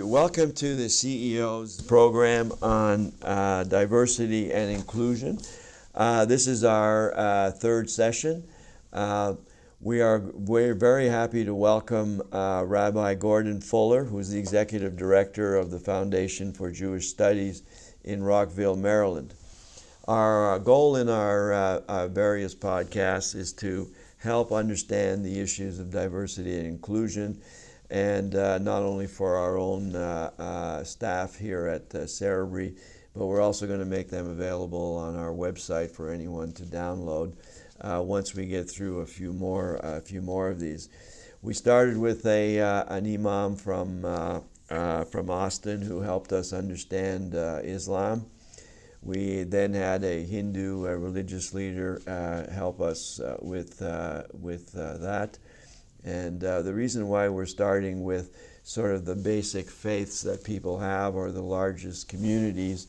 Welcome to the CEO's program on diversity and inclusion. This is our third session. We're very happy to welcome Rabbi Gordon Fuller, who is the Executive Director of the Foundation for Jewish Studies in Rockville, Maryland. Our goal in our various podcasts is to help understand the issues of diversity and inclusion, and not only for our own staff here at Cerebri, but we're also going to make them available on our website for anyone to download once we get through a few more of these. We started with an imam from Austin who helped us understand Islam. We then had a Hindu religious leader help us with that. And the reason why we're starting with sort of the basic faiths that people have, or the largest communities,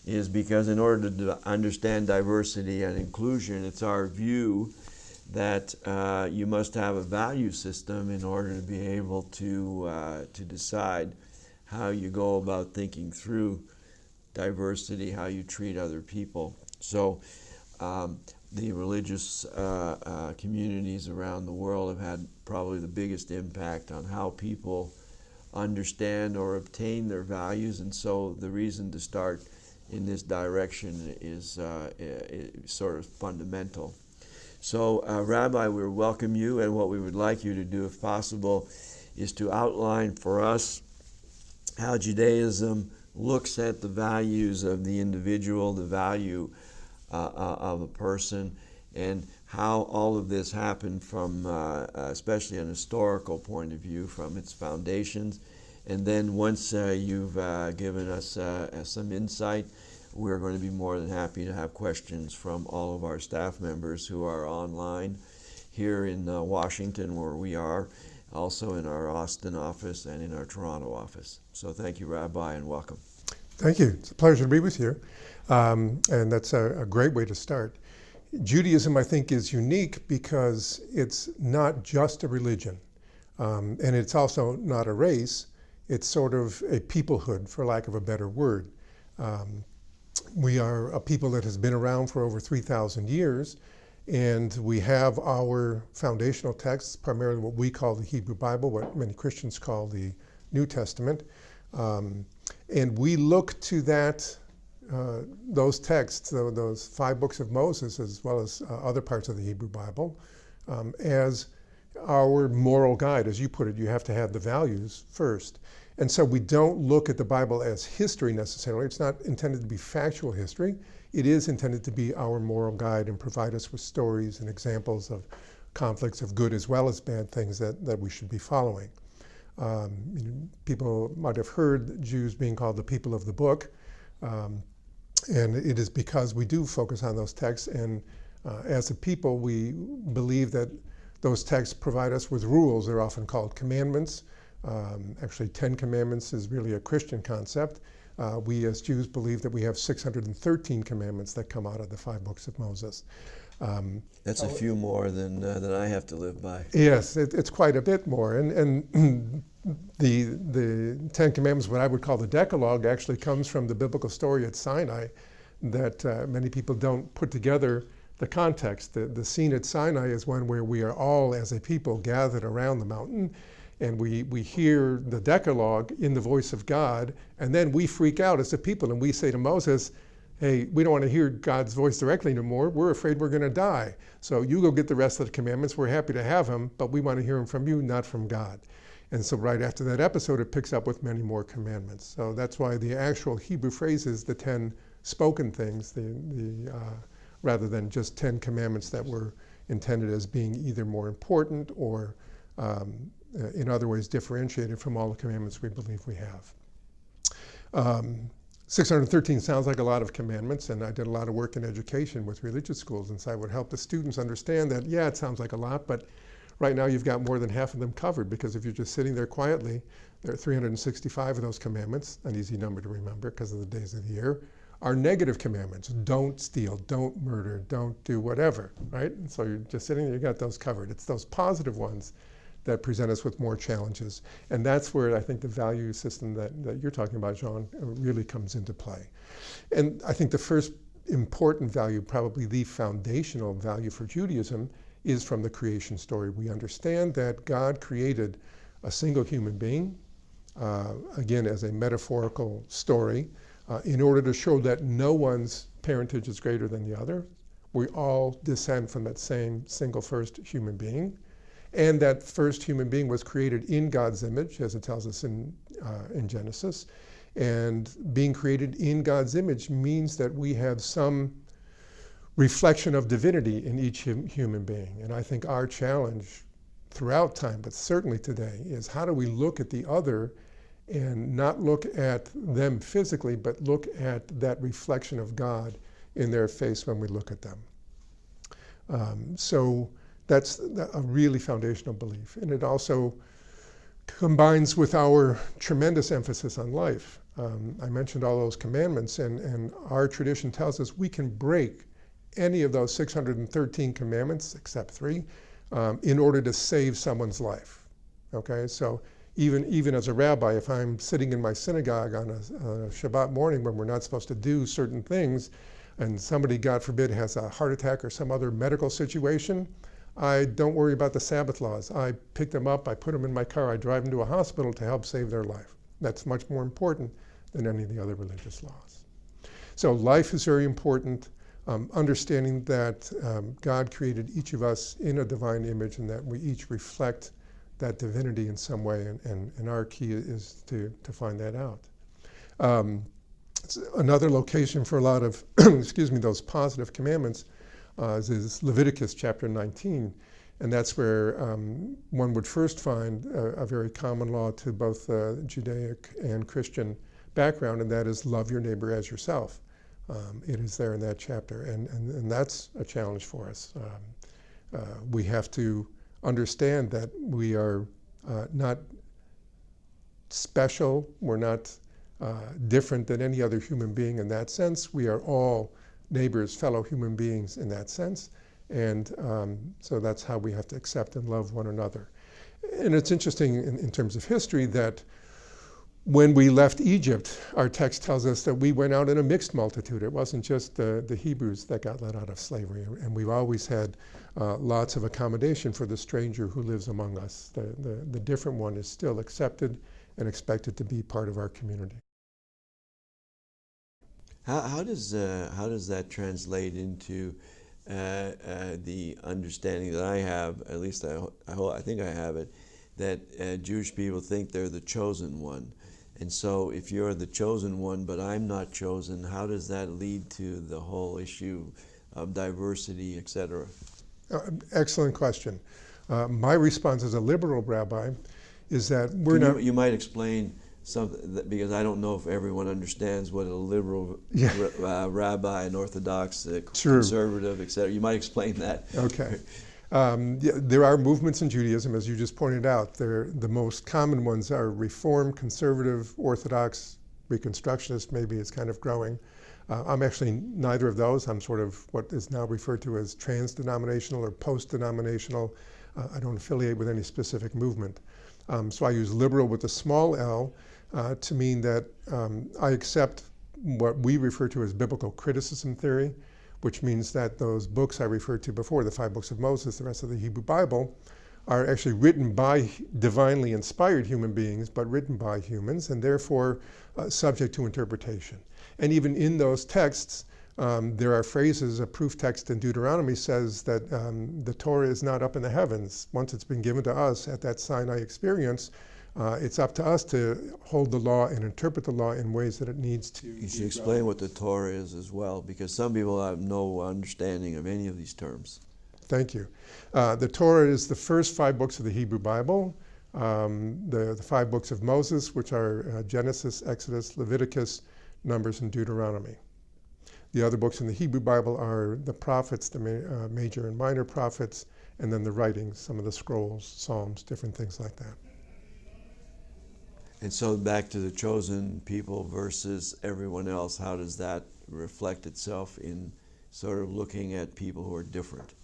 is because in order to understand diversity and inclusion, it's our view that you must have a value system in order to be able to decide how you go about thinking through diversity, how you treat other people. So the religious communities around the world have had probably the biggest impact on how people understand or obtain their values, and so the reason to start in this direction is sort of fundamental. So Rabbi, we welcome you, and what we would like you to do, if possible, is to outline for us how Judaism looks at the values of the individual, the value of a person, and how all of this happened from especially an historical point of view, from its foundations. And then once you've given us some insight, we're going to be more than happy to have questions from all of our staff members who are online here in Washington, where we are, also in our Austin office and in our Toronto office. So thank you, Rabbi, and welcome. Thank you. It's a pleasure to be with you. And that's a great way to start. Judaism, I think, is unique because it's not just a religion. And it's also not a race. It's sort of a peoplehood, for lack of a better word. We are a people that has been around for over 3,000 years. And we have our foundational texts, primarily what we call the Hebrew Bible, what many Christians call the New Testament. And we look to those texts, those 5 books of Moses, as well as other parts of the Hebrew Bible, as our moral guide. As you put it, you have to have the values first. And so we don't look at the Bible as history necessarily. It's not intended to be factual history. It is intended to be our moral guide and provide us with stories and examples of conflicts of good as well as bad things that we should be following. People might have heard Jews being called the people of the book, and it is because we do focus on those texts, and as a people we believe that those texts provide us with rules. They're often called commandments. Actually, 10 commandments is really a Christian concept. We as Jews believe that we have 613 commandments that come out of the 5 books of Moses. That's a few more than I have to live by. Yes, it's quite a bit more. And the 10 Commandments, what I would call the Decalogue, actually comes from the biblical story at Sinai that many people don't put together the context. The scene at Sinai is one where we are all, as a people, gathered around the mountain, and we hear the Decalogue in the voice of God, and then we freak out as a people, and we say to Moses, hey, we don't want to hear God's voice directly anymore. We're afraid we're going to die. So you go get the rest of the commandments. We're happy to have them, but we want to hear them from you, not from God. And so right after that episode, it picks up with many more commandments. So that's why the actual Hebrew phrase is the 10 spoken things, rather than just 10 commandments that were intended as being either more important or in other ways differentiated from all the commandments we believe we have. 613 sounds like a lot of commandments, and I did a lot of work in education with religious schools, and so I would help the students understand that, yeah, it sounds like a lot, but right now you've got more than half of them covered, because if you're just sitting there quietly, there are 365 of those commandments, an easy number to remember because of the days of the year, are negative commandments. Don't steal, don't murder, don't do whatever, right? And so you're just sitting there, you got those covered. It's those positive ones that present us with more challenges. And that's where I think the value system that you're talking about, John, really comes into play. And I think the first important value, probably the foundational value for Judaism, is from the creation story. We understand that God created a single human being, again, as a metaphorical story, in order to show that no one's parentage is greater than the other. We all descend from that same single first human being. And that first human being was created in God's image, as it tells us in Genesis. And being created in God's image means that we have some reflection of divinity in each human being. And I think our challenge throughout time, but certainly today, is how do we look at the other and not look at them physically, but look at that reflection of God in their face when we look at them. So that's a really foundational belief. And it also combines with our tremendous emphasis on life. I mentioned all those commandments, and our tradition tells us we can break any of those 613 commandments, except 3, in order to save someone's life. Okay, so even as a rabbi, if I'm sitting in my synagogue on a Shabbat morning when we're not supposed to do certain things, and somebody, God forbid, has a heart attack or some other medical situation, I don't worry about the Sabbath laws. I pick them up, I put them in my car, I drive them to a hospital to help save their life. That's much more important than any of the other religious laws. So life is very important. Understanding that God created each of us in a divine image and that we each reflect that divinity in some way, and our key is to find that out. Another location for a lot of, excuse me, those positive commandments is Leviticus chapter 19. And that's where one would first find a very common law to both Judaic and Christian background, and that is love your neighbor as yourself. It is there in that chapter, and that's a challenge for us. We have to understand that we are not special, we're not different than any other human being in that sense. We are all neighbors, fellow human beings in that sense. And so that's how we have to accept and love one another. And it's interesting in terms of history that when we left Egypt, our text tells us that we went out in a mixed multitude. It wasn't just the Hebrews that got let out of slavery. And we've always had lots of accommodation for the stranger who lives among us. The different one is still accepted and expected to be part of our community. How does that translate into the understanding that I have, at least I think I have it, that Jewish people think they're the chosen one. And so if you're the chosen one, but I'm not chosen, how does that lead to the whole issue of diversity, etc.? Excellent question. My response as a liberal rabbi is that we're not... You might explain something, because I don't know if everyone understands what a liberal rabbi, an Orthodox, conservative, etc. You might explain that. Okay. There are movements in Judaism, as you just pointed out. The most common ones are Reform, Conservative, Orthodox, Reconstructionist, maybe it's kind of growing. I'm actually neither of those. I'm sort of what is now referred to as trans-denominational or post-denominational. I don't affiliate with any specific movement. So I use liberal with a small l to mean that I accept what we refer to as biblical criticism theory, which means that those books I referred to before, the 5 books of Moses, the rest of the Hebrew Bible, are actually written by divinely inspired human beings, but written by humans, and therefore subject to interpretation. And even in those texts, there are phrases. A proof text in Deuteronomy says that the Torah is not up in the heavens. Once it's been given to us at that Sinai experience, it's up to us to hold the law and interpret the law in ways that it needs to. You should explain what the Torah is as well, because some people have no understanding of any of these terms. Thank you. The Torah is the first 5 books of the Hebrew Bible, the 5 books of Moses, which are Genesis, Exodus, Leviticus, Numbers, and Deuteronomy. The other books in the Hebrew Bible are the prophets, the major and minor prophets, and then the writings, some of the scrolls, Psalms, different things like that. And so back to the chosen people versus everyone else, how does that reflect itself in sort of looking at people who are different?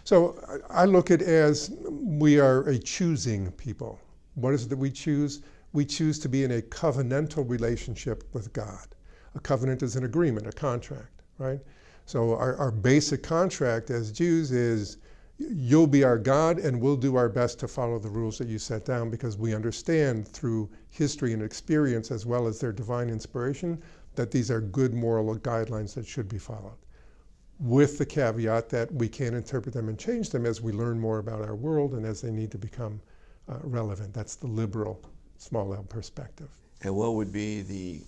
So I look at it as we are a choosing people. What is it that we choose? We choose to be in a covenantal relationship with God. A covenant is an agreement, a contract, right? So our basic contract as Jews is, you'll be our God and we'll do our best to follow the rules that you set down, because we understand through history and experience as well as their divine inspiration that these are good moral guidelines that should be followed. With the caveat that we can interpret them and change them as we learn more about our world and as they need to become relevant. That's the liberal, small L perspective. And what would be the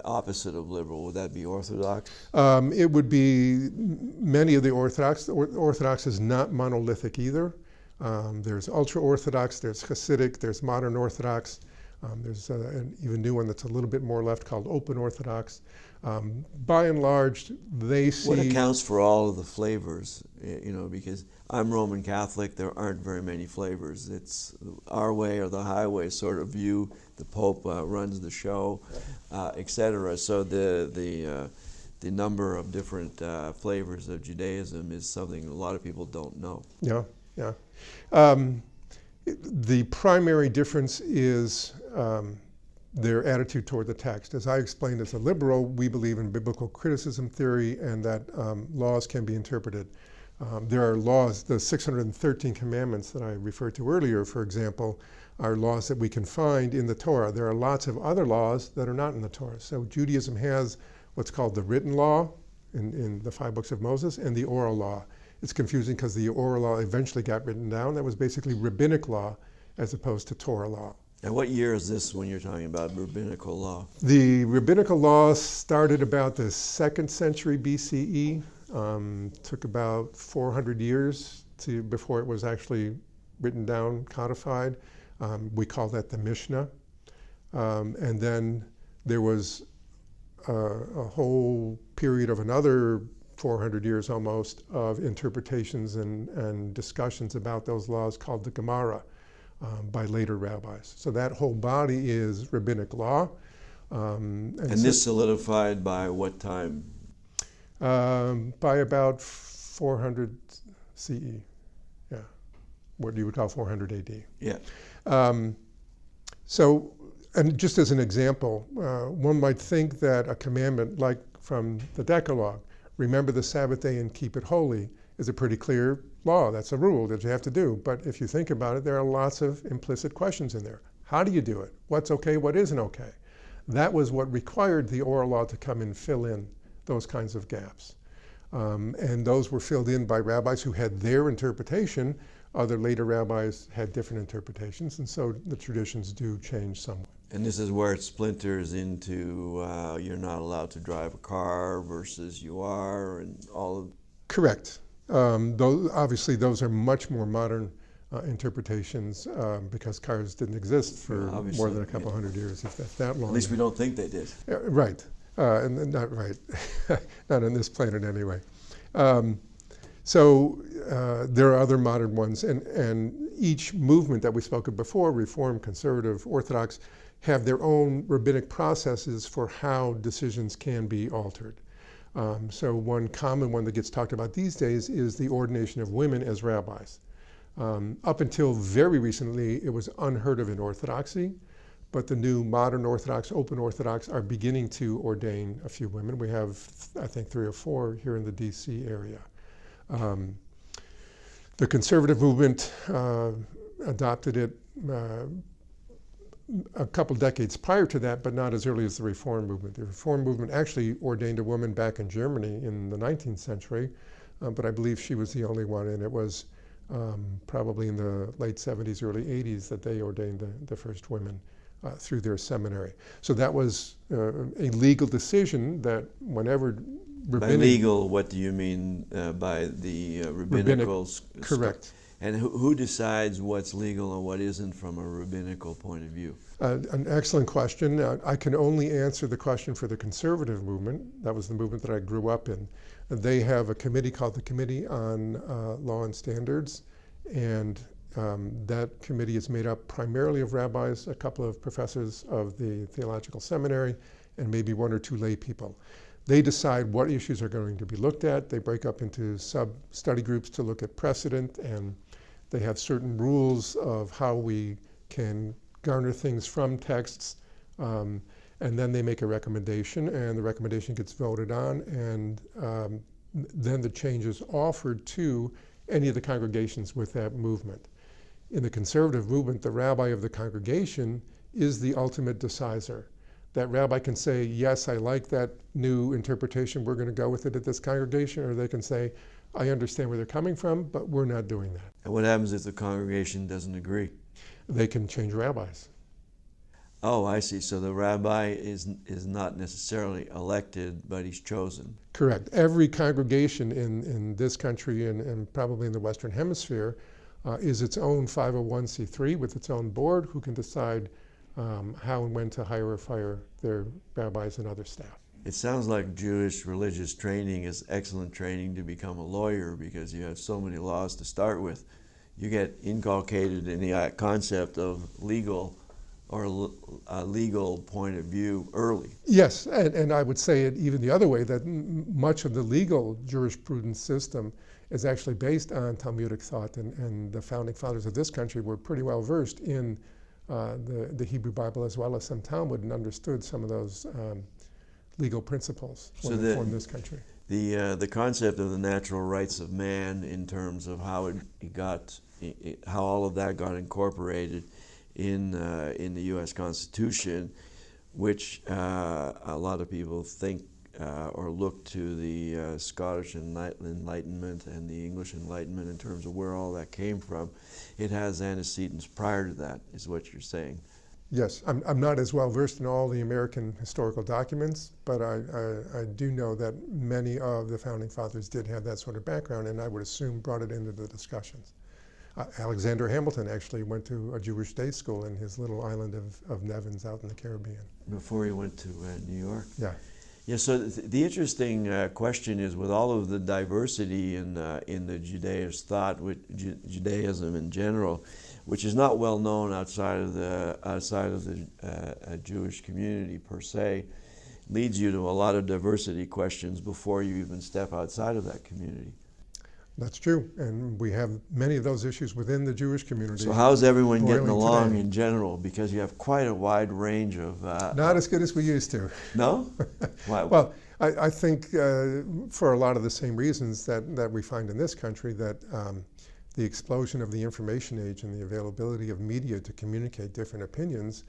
opposite of liberal? Would that be Orthodox? It would be many of the Orthodox. Orthodox is not monolithic either. There's ultra-Orthodox, there's Hasidic, there's modern Orthodox. There's an even new one that's a little bit more left called open Orthodox. By and large, they see... What accounts for all of the flavors? You know, because I'm Roman Catholic, there aren't very many flavors. It's our way or the highway sort of view. The Pope runs the show, etc. So the number of different flavors of Judaism is something a lot of people don't know. Yeah, yeah. The primary difference is their attitude toward the text. As I explained as a liberal, we believe in biblical criticism theory and that laws can be interpreted. There are laws, the 613 commandments that I referred to earlier, for example, are laws that we can find in the Torah. There are lots of other laws that are not in the Torah. So Judaism has what's called the written law in the 5 books of Moses and the oral law. It's confusing because the oral law eventually got written down. That was basically rabbinic law as opposed to Torah law. And what year is this when you're talking about rabbinical law? The rabbinical law started about the 2nd century BCE. Took about 400 years before it was actually written down, codified. We call that the Mishnah. And then there was a whole period of another 400 years almost of interpretations and discussions about those laws called the Gemara by later rabbis. So that whole body is rabbinic law. And this solidified by what time? By about 400 CE, yeah, what you would call 400 AD. Yeah. So, and just as an example, one might think that a commandment like from the Decalogue, remember the Sabbath day and keep it holy, is a pretty clear law. That's a rule that you have to do. But if you think about it, there are lots of implicit questions in there. How do you do it? What's okay? What isn't okay? That was what required the oral law to come and fill in those kinds of gaps. And those were filled in by rabbis who had their interpretation. Other later rabbis had different interpretations, and so the traditions do change somewhat. And this is where it splinters into you're not allowed to drive a car versus you are, and all of... Correct. Obviously, those are much more modern interpretations because cars didn't exist for more than a couple hundred years, if that's that long. At least we don't think they did. Right. And not right. Not on this planet anyway. So there are other modern ones, and each movement that we spoke of before, Reform, Conservative, Orthodox, have their own rabbinic processes for how decisions can be altered. So one common one that gets talked about these days is the ordination of women as rabbis. Up until very recently, it was unheard of in Orthodoxy, but the new modern Orthodox, open Orthodox, are beginning to ordain a few women. We have, I think, 3 or 4 here in the DC area. The conservative movement adopted it a couple decades prior to that, but not as early as the Reform movement. The Reform movement actually ordained a woman back in Germany in the 19th century, but I believe she was the only one, and it was probably in the late 70s, early 80s that they ordained the first women through their seminary. So that was a legal decision that whenever rabbinic... By legal, what do you mean by the rabbinical... Correct. And who decides what's legal and what isn't from a rabbinical point of view? An excellent question. I can only answer the question for the conservative movement. That was the movement that I grew up in. They have a committee called the Committee on Law and Standards, and that committee is made up primarily of rabbis, a couple of professors of the theological seminary, and maybe 1 or 2 lay people. They decide what issues are going to be looked at. They break up into sub-study groups to look at precedent, and they have certain rules of how we can garner things from texts. And then they make a recommendation, and the recommendation gets voted on, and then the change is offered to any of the congregations with that movement. In the conservative movement, the rabbi of the congregation is the ultimate decider. That rabbi can say, yes, I like that new interpretation, we're going to go with it at this congregation, or they can say, I understand where they're coming from, but we're not doing that. And what happens if the congregation doesn't agree? They can change rabbis. Oh, I see. So the rabbi is not necessarily elected, but he's chosen. Correct. Every congregation in this country and probably in the Western Hemisphere is its own 501c3 with its own board who can decide how and when to hire or fire their rabbis and other staff. It sounds like Jewish religious training is excellent training to become a lawyer because you have so many laws to start with. You get inculcated in the concept of legal or a legal point of view early. Yes, and I would say it even the other way, that much of the legal jurisprudence system is actually based on Talmudic thought, and the founding fathers of this country were pretty well versed in the Hebrew Bible as well as some Talmud and understood some of those legal principles when they formed this country. The concept of the natural rights of man in terms of how how all of that got incorporated in the U.S. Constitution, which a lot of people think or look to the Scottish Enlightenment and the English Enlightenment in terms of where all that came from. It has antecedents prior to that, is what you're saying. Yes, I'm not as well versed in all the American historical documents, but I do know that many of the founding fathers did have that sort of background, and I would assume brought it into the discussions. Alexander Hamilton actually went to a Jewish day school in his little island of Nevins out in the Caribbean. Before he went to New York? Yeah. Yeah, so the interesting question is, with all of the diversity in the Judaist thought, with Judaism in general, which is not well known outside of the Jewish community per se, leads you to a lot of diversity questions before you even step outside of that community. That's true, and we have many of those issues within the Jewish community. So how's everyone getting along today in general? Because you have quite a wide range of... Not as good as we used to. No? Why? Well, I think for a lot of the same reasons that we find in this country, that the explosion of the information age and the availability of media to communicate different opinions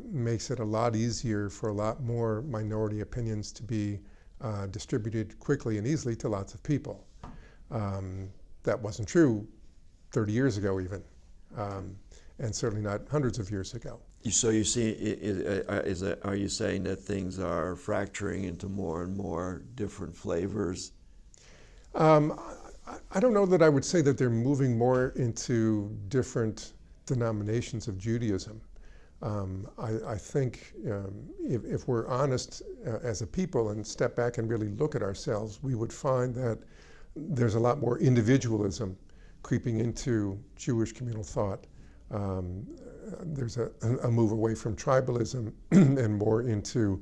makes it a lot easier for a lot more minority opinions to be distributed quickly and easily to lots of people. That wasn't true 30 years ago even, and certainly not hundreds of years ago. So you see, are you saying that things are fracturing into more and more different flavors? I don't know that I would say that they're moving more into different denominations of Judaism. I think if we're honest as a people and step back and really look at ourselves, we would find that there's a lot more individualism creeping into Jewish communal thought. There's a move away from tribalism and more into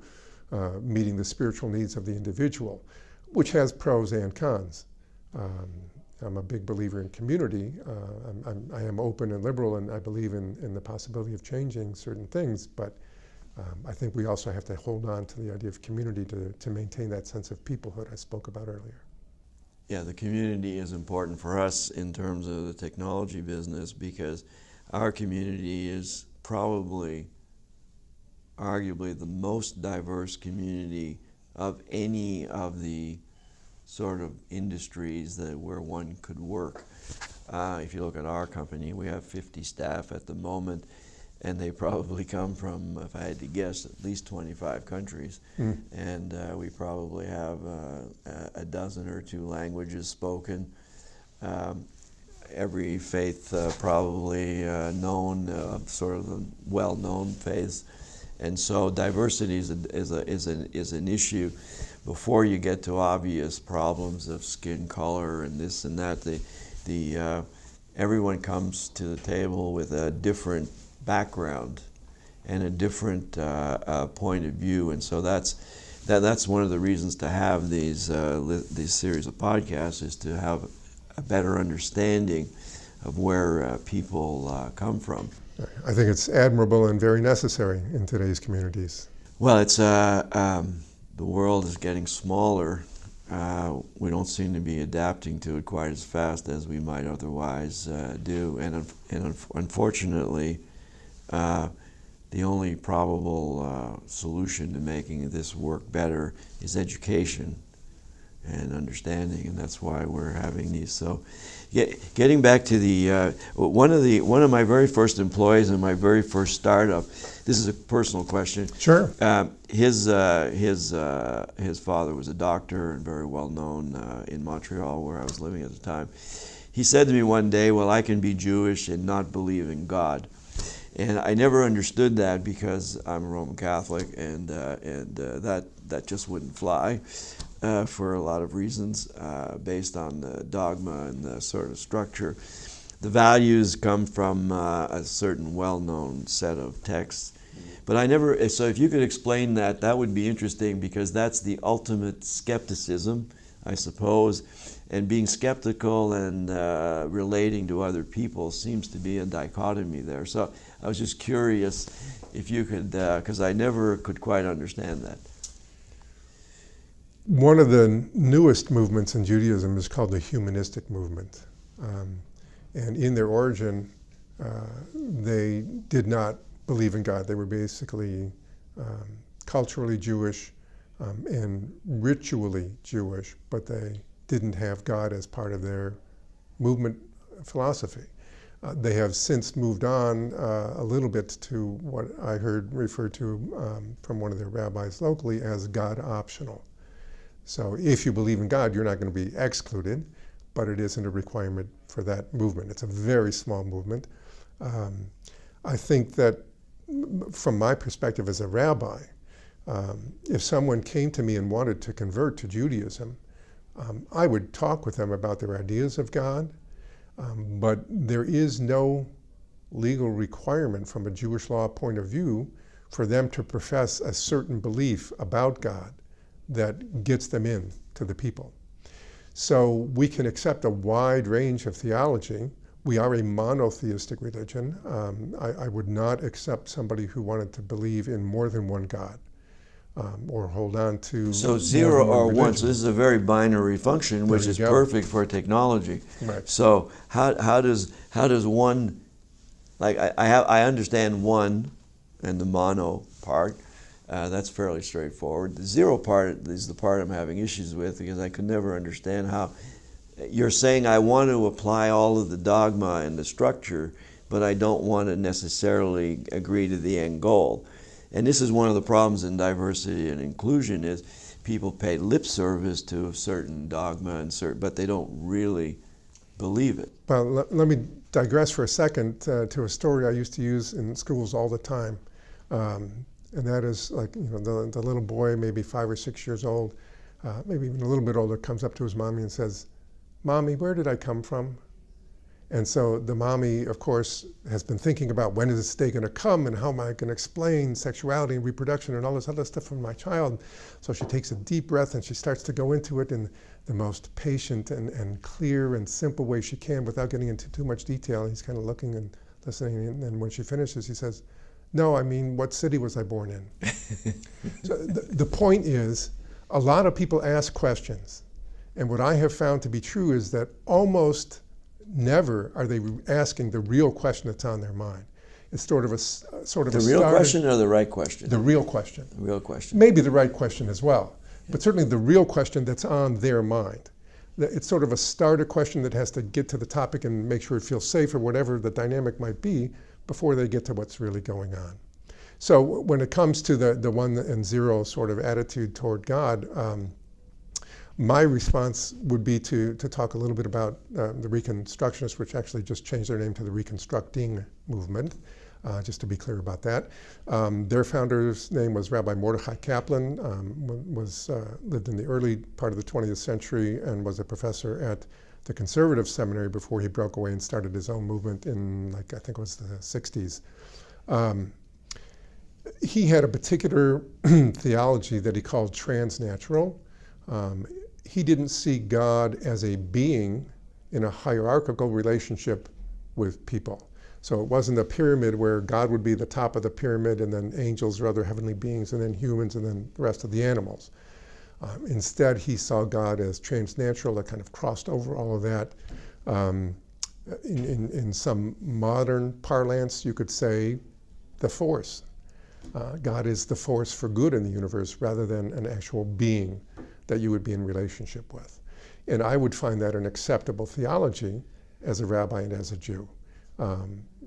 meeting the spiritual needs of the individual, which has pros and cons. I'm a big believer in community. I am open and liberal, and I believe in the possibility of changing certain things, but I think we also have to hold on to the idea of community to maintain that sense of peoplehood I spoke about earlier. Yeah, the community is important for us in terms of the technology business, because our community is probably, arguably, the most diverse community of any of the sort of industries where one could work. If you look at our company, we have 50 staff at the moment, and they probably come from, if I had to guess, at least 25 countries. And we probably have a dozen or two languages spoken. Every faith probably known, sort of the well-known faiths. And so diversity is an issue. Before you get to obvious problems of skin color and this and that, everyone comes to the table with a different background and a different point of view, and so that's that's one of the reasons to have these series of podcasts, is to have a better understanding of where people come from. I think it's admirable and very necessary in today's communities. Well, it's the world is getting smaller. We don't seem to be adapting to it quite as fast as we might otherwise do, and unfortunately, the only probable solution to making this work better is education and understanding, and that's why we're having these. So, getting back to the one of my very first employees in my very first startup. This is a personal question. Sure. His father was a doctor and very well known in Montreal, where I was living at the time. He said to me one day, "Well, I can be Jewish and not believe in God." And I never understood that, because I'm a Roman Catholic, and that just wouldn't fly for a lot of reasons, based on the dogma and the sort of structure. The values come from a certain well-known set of texts. But I never, so if you could explain that, that would be interesting, because that's the ultimate skepticism, I suppose. And being skeptical and relating to other people seems to be a dichotomy there. So I was just curious if you could, because I never could quite understand that. One of the newest movements in Judaism is called the humanistic movement. And in their origin, they did not believe in God. They were basically culturally Jewish and ritually Jewish, but they didn't have God as part of their movement philosophy. They have since moved on a little bit to what I heard referred to from one of their rabbis locally as God optional. So if you believe in God, you're not going to be excluded, but it isn't a requirement for that movement. It's a very small movement. I think that from my perspective as a rabbi, if someone came to me and wanted to convert to Judaism, I would talk with them about their ideas of God, but there is no legal requirement from a Jewish law point of view for them to profess a certain belief about God that gets them in to the people. So we can accept a wide range of theology. We are a monotheistic religion. I would not accept somebody who wanted to believe in more than one God. Or hold on to. So 0 or 1. So this is a very binary function, which is perfect for technology. Right. So how does one, like I understand one and the mono part. That's fairly straightforward. The 0 part is the part I'm having issues with, because I could never understand how you're saying I want to apply all of the dogma and the structure, but I don't want to necessarily agree to the end goal. And this is one of the problems in diversity and inclusion, is people pay lip service to a certain dogma and but they don't really believe it. Well, let me digress for a second to a story I used to use in schools all the time. And that is, like, you know, the little boy, maybe 5 or 6 years old, maybe even a little bit older, comes up to his mommy and says, "Mommy, where did I come from?" And so the mommy, of course, has been thinking about, when is this day going to come, and how am I going to explain sexuality and reproduction and all this other stuff from my child? So she takes a deep breath and she starts to go into it in the most patient and clear and simple way she can, without getting into too much detail. And he's kind of looking and listening, and when she finishes, he says, "No, I mean, what city was I born in?" So the point is, a lot of people ask questions, and what I have found to be true is that almost never are they asking the real question that's on their mind. It's sort of a The real question or the right question? The real question. The real question. Maybe the right question as well, but certainly the real question that's on their mind. It's sort of a starter question that has to get to the topic and make sure it feels safe, or whatever the dynamic might be, before they get to what's really going on. So when it comes to the 1 and 0 sort of attitude toward God, my response would be to talk a little bit about the Reconstructionists, which actually just changed their name to the Reconstructing movement, just to be clear about that. Their founder's name was Rabbi Mordechai Kaplan, lived in the early part of the 20th century and was a professor at the conservative seminary before he broke away and started his own movement in, like, I think it was the 60s. He had a particular theology that he called transnatural. He didn't see God as a being in a hierarchical relationship with people. So it wasn't a pyramid where God would be the top of the pyramid and then angels or other heavenly beings and then humans and then the rest of the animals. Instead, he saw God as transnatural, that kind of crossed over all of that. In some modern parlance, you could say the force. God is the force for good in the universe rather than an actual being that you would be in relationship with. And I would find that an acceptable theology as a rabbi and as a Jew.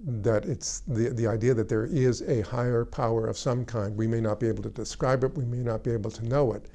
That it's the idea that there is a higher power of some kind. We may not be able to describe it, we may not be able to know it,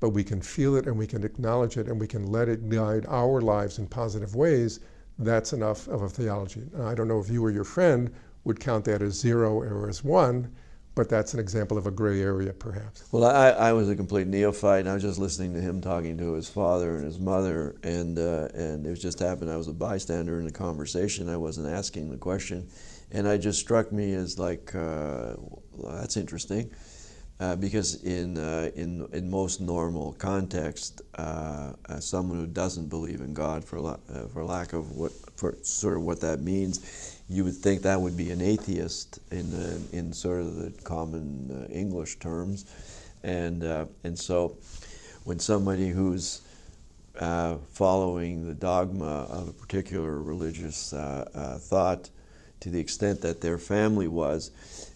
but we can feel it and we can acknowledge it and we can let it guide our lives in positive ways. That's enough of a theology. I don't know if you or your friend would count that as 0 or as 1, but that's an example of a gray area, perhaps. Well, I was a complete neophyte, and I was just listening to him talking to his father and his mother, and it was just happened I was a bystander in the conversation. I wasn't asking the question, and it just struck me as like, well, that's interesting, because in most normal context, someone who doesn't believe in God, for lack of sort of what that means, you would think that would be an atheist in sort of the common English terms, and so when somebody who's following the dogma of a particular religious thought, to the extent that their family was,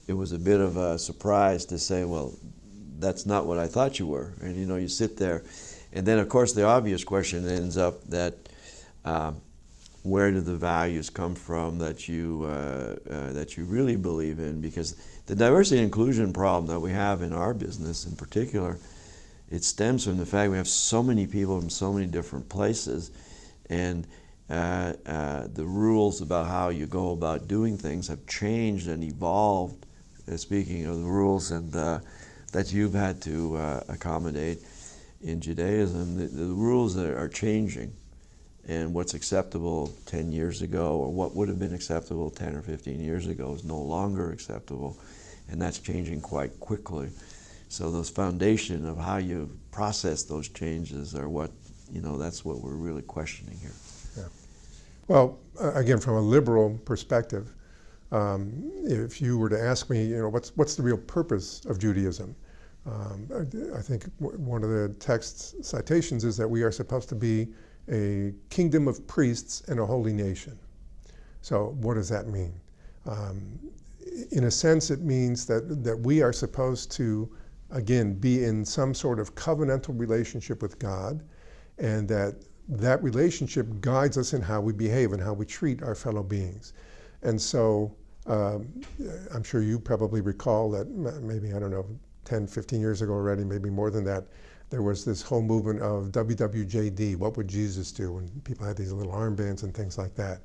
it was a bit of a surprise to say, well, that's not what I thought you were. And you sit there, and then of course the obvious question ends up that where do the values come from that you really believe in? Because the diversity and inclusion problem that we have in our business in particular, it stems from the fact we have so many people from so many different places, and the rules about how you go about doing things have changed and evolved. Speaking of the rules and that you've had to accommodate in Judaism, the rules are changing. And what's acceptable 10 years ago, or what would have been acceptable 10 or 15 years ago, is no longer acceptable, and that's changing quite quickly. So those foundation of how you process those changes are what, that's what we're really questioning here. Yeah. Well, again, from a liberal perspective, if you were to ask me, what's the real purpose of Judaism? I think one of the text citations is that we are supposed to be a kingdom of priests and a holy nation. So what does that mean? In a sense, it means that we are supposed to, again, be in some sort of covenantal relationship with God, and that relationship guides us in how we behave and how we treat our fellow beings. And so I'm sure you probably recall that maybe, 10, 15 years ago already, maybe more than that, there was this whole movement of WWJD, what would Jesus do? And people had these little armbands and things like that.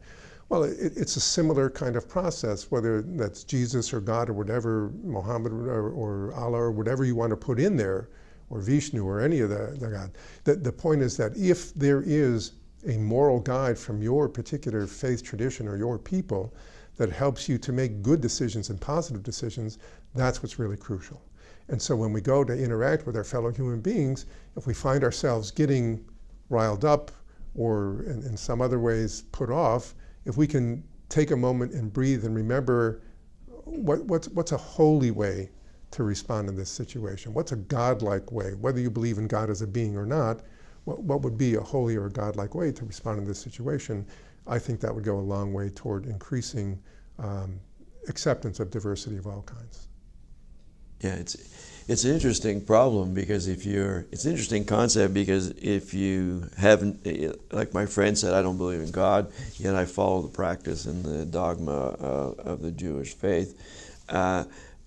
Well, it's a similar kind of process, whether that's Jesus or God or whatever, Muhammad or Allah or whatever you want to put in there, or Vishnu or any of the God. The point is that if there is a moral guide from your particular faith tradition or your people that helps you to make good decisions and positive decisions, that's what's really crucial. And so when we go to interact with our fellow human beings, if we find ourselves getting riled up or in some other ways put off, if we can take a moment and breathe and remember what's a holy way to respond in this situation? What's a godlike way? Whether you believe in God as a being or not, what would be a holy or godlike way to respond in this situation? I think that would go a long way toward increasing acceptance of diversity of all kinds. Yeah, it's an interesting problem because it's an interesting concept because if you haven't, like my friend said, I don't believe in God, yet I follow the practice and the dogma of the Jewish faith.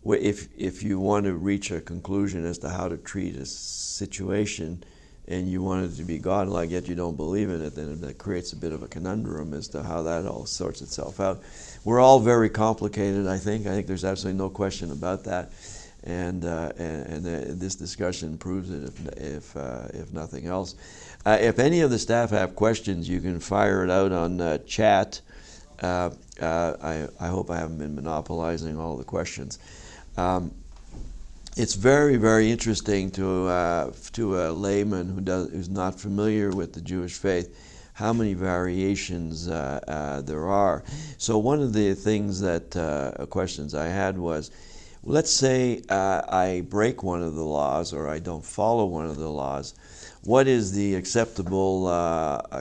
If you want to reach a conclusion as to how to treat a situation and you want it to be godlike, yet you don't believe in it, then that creates a bit of a conundrum as to how that all sorts itself out. We're all very complicated, I think. I think there's absolutely no question about that. And this discussion proves it, if nothing else. If any of the staff have questions, you can fire it out on chat. I hope I haven't been monopolizing all the questions. it's very, very interesting to a layman who's not familiar with the Jewish faith how many variations there are. So one of the things questions I had was, let's say I break one of the laws or I don't follow one of the laws. What is the acceptable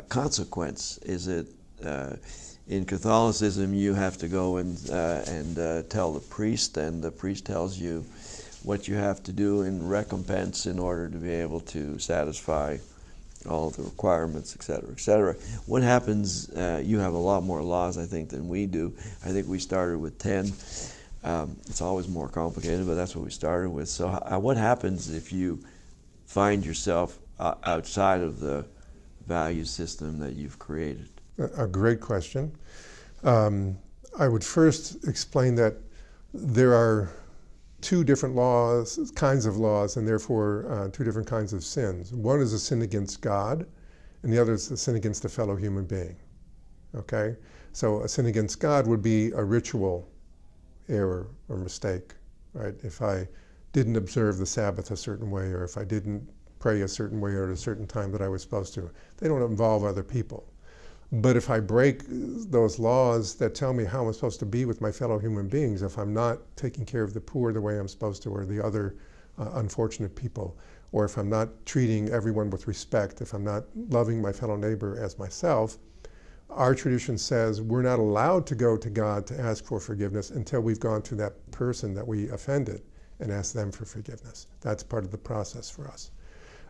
consequence? Is it in Catholicism you have to go and tell the priest, and the priest tells you what you have to do in recompense in order to be able to satisfy all the requirements, et cetera, et cetera. What happens, you have a lot more laws, I think, than we do. I think we started with 10. It's always more complicated, but that's what we started with. So what happens if you find yourself outside of the value system that you've created? A great question. I would first explain that there are two different kinds of laws, and therefore two different kinds of sins. One is a sin against God, and the other is a sin against a fellow human being. Okay? So a sin against God would be a ritual error or mistake, right? If I didn't observe the Sabbath a certain way, or if I didn't pray a certain way or at a certain time that I was supposed to. They don't involve other people. But if I break those laws that tell me how I'm supposed to be with my fellow human beings, if I'm not taking care of the poor the way I'm supposed to, or the other unfortunate people, or if I'm not treating everyone with respect, if I'm not loving my fellow neighbor as myself, our tradition says we're not allowed to go to God to ask for forgiveness until we've gone to that person that we offended and asked them for forgiveness. That's part of the process for us.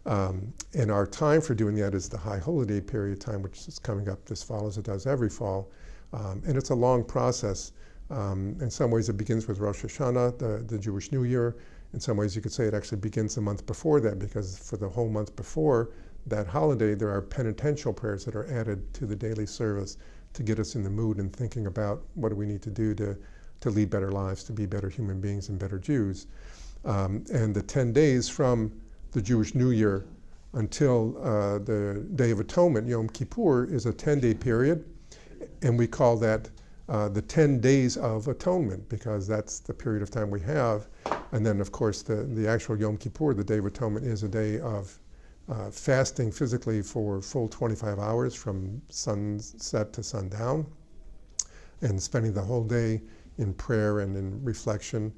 And our time for doing that is the High Holy Day period time, which is coming up this fall, as it does every fall. And it's a long process. In some ways it begins with Rosh Hashanah, the Jewish New Year. In some ways you could say it actually begins the month before that, because for the whole month before that holiday there are penitential prayers that are added to the daily service to get us in the mood and thinking about what do we need to do to lead better lives, to be better human beings and better Jews. And the 10 days from the Jewish New Year until the Day of Atonement, Yom Kippur, is a 10-day period, and we call that the 10 days of atonement, because that's the period of time we have. And then, of course, the actual Yom Kippur, the Day of Atonement, is a day of fasting physically for full 25 hours from sunset to sundown, and spending the whole day in prayer and in reflection,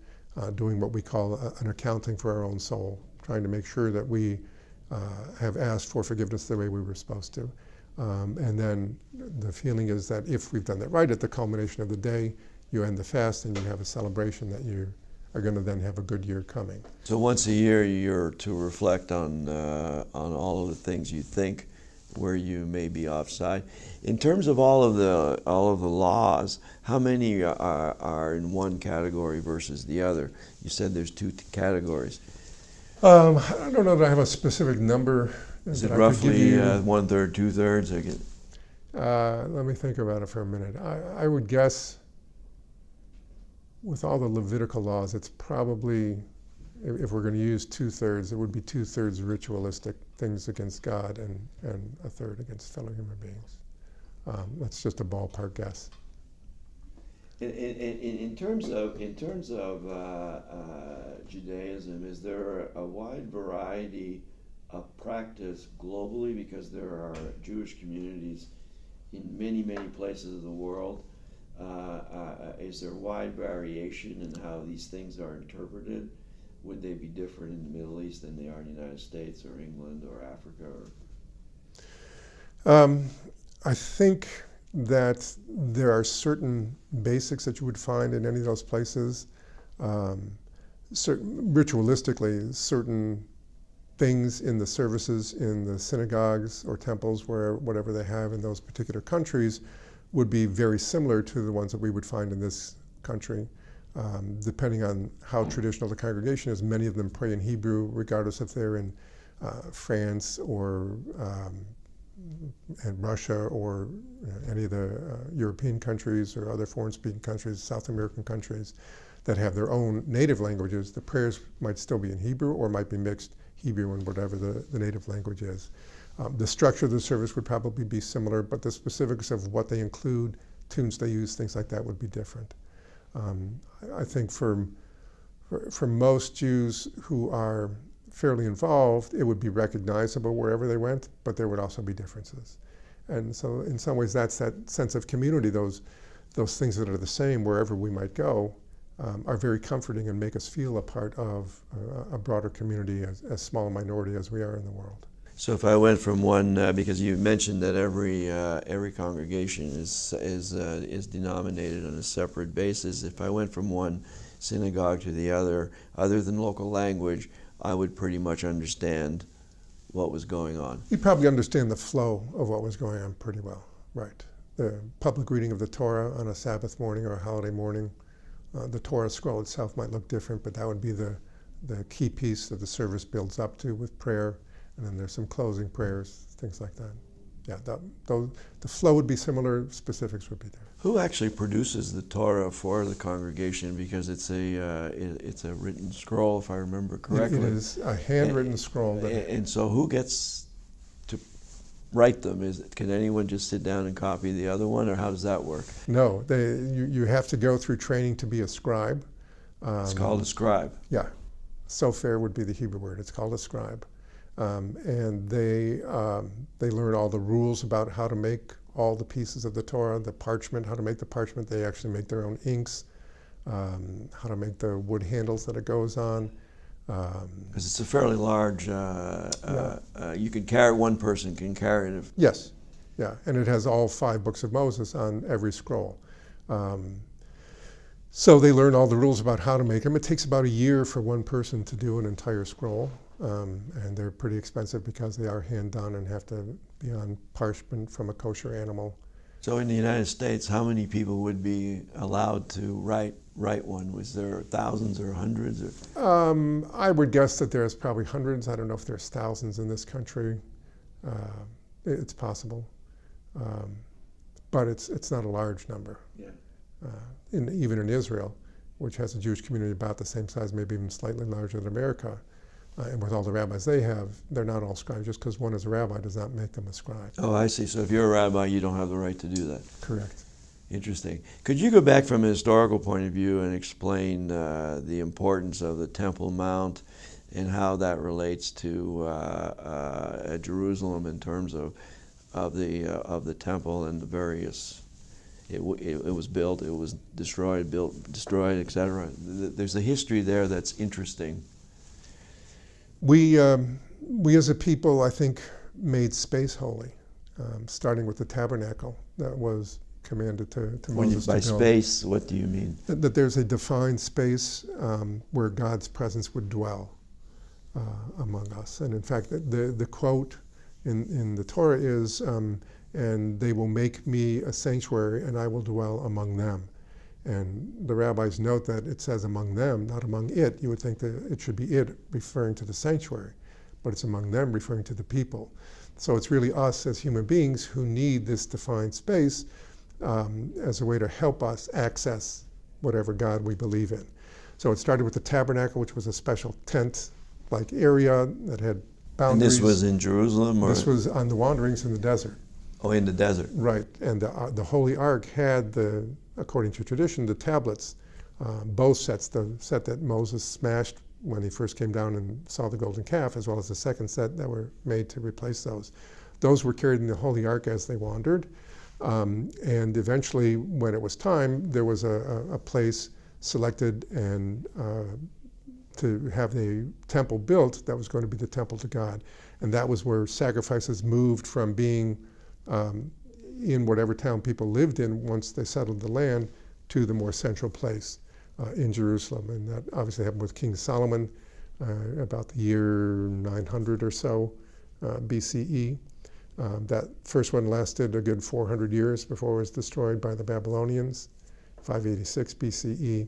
doing what we call an accounting for our own soul, trying to make sure that we have asked for forgiveness the way we were supposed to. And then the feeling is that if we've done that right at the culmination of the day, you end the fast and you have a celebration that you are going to then have a good year coming. So once a year you're to reflect on all of the things you think where you may be offside. In terms of all of the laws, how many are in one category versus the other? You said there's two categories. I don't know that I have a specific number. Is it roughly 1/3, 2/3? Let me think about it for a minute. I would guess with all the Levitical laws, it's probably, if we're going to use 2/3, it would be 2/3 ritualistic things against God and 1/3 against fellow human beings. That's just a ballpark guess. In terms of Judaism, is there a wide variety of practice globally, because there are Jewish communities in many places of the world? Is there wide variation in how these things are interpreted? Would they be different in the Middle East than they are in the United States or England or Africa? I think that there are certain basics that you would find in any of those places. Ritualistically, certain things in the services in the synagogues or temples, whatever they have in those particular countries, would be very similar to the ones that we would find in this country. Depending on how traditional the congregation is, many of them pray in Hebrew, regardless if they're in France or in Russia or any of the European countries or other foreign-speaking countries, South American countries that have their own native languages. The prayers might still be in Hebrew or might be mixed Hebrew and whatever the native language is. The structure of the service would probably be similar, but the specifics of what they include, tunes they use, things like that would be different. I think for for most Jews who are fairly involved, it would be recognizable wherever they went, but there would also be differences. And so in some ways that's that sense of community, those things that are the same wherever we might go, are very comforting and make us feel a part of a broader community, as small a minority as we are in the world. So if I went from one, because you mentioned that every congregation is denominated on a separate basis. If I went from one synagogue to the other than local language, I would pretty much understand what was going on. You'd probably understand the flow of what was going on pretty well, right? The public reading of the Torah on a Sabbath morning or a holiday morning. The Torah scroll itself might look different, but that would be the key piece that the service builds up to with prayer. And then there's some closing prayers, things like that. Yeah, the flow would be similar, specifics would be different. Who actually produces the Torah for the congregation? Because it's a written scroll, if I remember correctly. It is a handwritten scroll. And so who gets to write them? Can anyone just sit down and copy the other one, or how does that work? No, you have to go through training to be a scribe. It's called a scribe. Yeah, sofer would be the Hebrew word. It's called a scribe. And they learn all the rules about how to make all the pieces of the Torah, the parchment, how to make the parchment. They actually make their own inks, how to make the wood handles that it goes on. Because it's a fairly large, you can carry, one person can carry it. Yes, yeah, and it has all 5 books of Moses on every scroll. So they learn all the rules about how to make them. It takes about a year for one person to do an entire scroll. And they're pretty expensive because they are hand done and have to be on parchment from a kosher animal. So in the United States, how many people would be allowed to write one? Was there thousands or hundreds? Or? I would guess that there's probably hundreds. I don't know if there's thousands in this country. It's possible, but it's not a large number. Yeah. Even in Israel, which has a Jewish community about the same size, maybe even slightly larger than America. And with all the rabbis they have, they're not all scribes. Just because one is a rabbi does not make them a scribe. Oh, I see. So if you're a rabbi, you don't have the right to do that. Correct. Interesting. Could you go back from a historical point of view and explain the importance of the Temple Mount and how that relates to Jerusalem in terms of the temple and the various? It was built, it was destroyed, built, destroyed, etc. There's a history there that's interesting. We as a people, I think, made space holy, starting with the tabernacle that was commanded to Moses to build. By space, what do you mean? That there's a defined space where God's presence would dwell among us. And in fact, the quote in the Torah is, and they will make me a sanctuary and I will dwell among them. And the rabbis note that it says among them, not among it. You would think that it should be it, referring to the sanctuary, but it's among them, referring to the people. So it's really us as human beings who need this defined space as a way to help us access whatever God we believe in. So it started with the tabernacle, which was a special tent-like area that had boundaries. And this was in Jerusalem? Or? This was on the wanderings in the desert. Oh, in the desert. Right, and the Holy Ark had according to tradition, the tablets, both sets, the set that Moses smashed when he first came down and saw the golden calf, as well as the second set that were made to replace those. Those were carried in the Holy Ark as they wandered. And eventually, when it was time, there was a place selected and to have the temple built that was going to be the temple to God. And that was where sacrifices moved from being in whatever town people lived in once they settled the land to the more central place in Jerusalem. And that obviously happened with King Solomon about the year 900 or so BCE. That first one lasted a good 400 years before it was destroyed by the Babylonians, 586 BCE.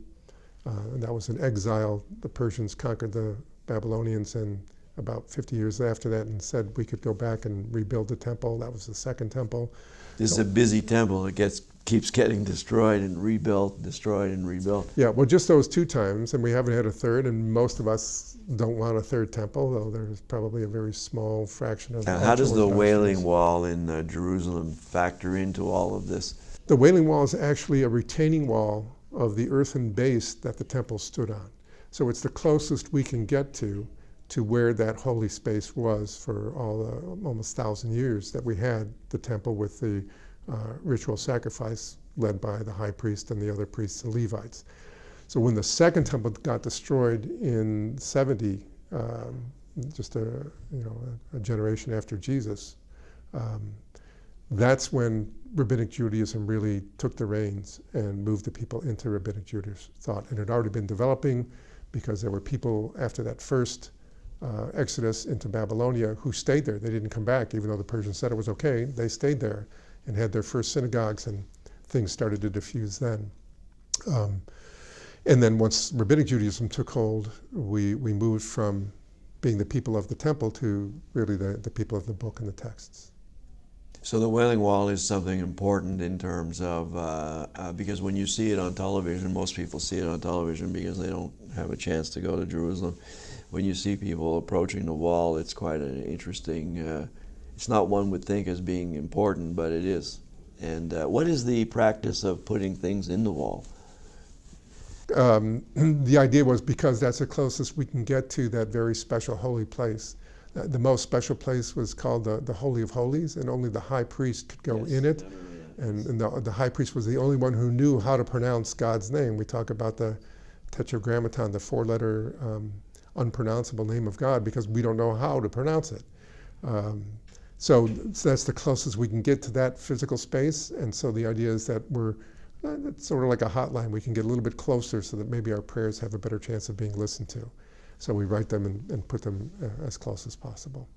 And that was an exile. The Persians conquered the Babylonians and about 50 years after that and said we could go back and rebuild the temple. That was the second temple. This is a busy temple. It keeps getting destroyed and rebuilt, destroyed and rebuilt. Yeah, well, just those 2 times, and we haven't had a third, and most of us don't want a third temple, though there's probably a very small fraction of Now, how does the Wailing Wall in Jerusalem factor into all of this? The Wailing Wall is actually a retaining wall of the earthen base that the temple stood on. So it's the closest we can get to where that holy space was for all almost 1,000 years that we had the temple with the ritual sacrifice led by the high priest and the other priests and Levites. So when the second temple got destroyed in 70, just a generation after Jesus, that's when Rabbinic Judaism really took the reins and moved the people into Rabbinic Judaism thought. And it had already been developing because there were people after that first exodus into Babylonia who stayed there. They didn't come back, even though the Persians said it was okay. They stayed there and had their first synagogues, and things started to diffuse then. And then once Rabbinic Judaism took hold, we moved from being the people of the temple to really the people of the book and the texts. So the Wailing Wall is something important in terms of, because when you see it on television, most people see it on television because they don't have a chance to go to Jerusalem. When you see people approaching the wall, it's quite an interesting, it's not one would think as being important, but it is. And what is the practice of putting things in the wall? The idea was because that's the closest we can get to that very special holy place. The most special place was called the Holy of Holies, and only the high priest could go in it. And the high priest was the only one who knew how to pronounce God's name. We talk about the Tetragrammaton, the four-letter unpronounceable name of God, because we don't know how to pronounce it. So that's the closest we can get to that physical space. And so the idea is that it's sort of like a hotline. We can get a little bit closer so that maybe our prayers have a better chance of being listened to. So we write them and put them as close as possible.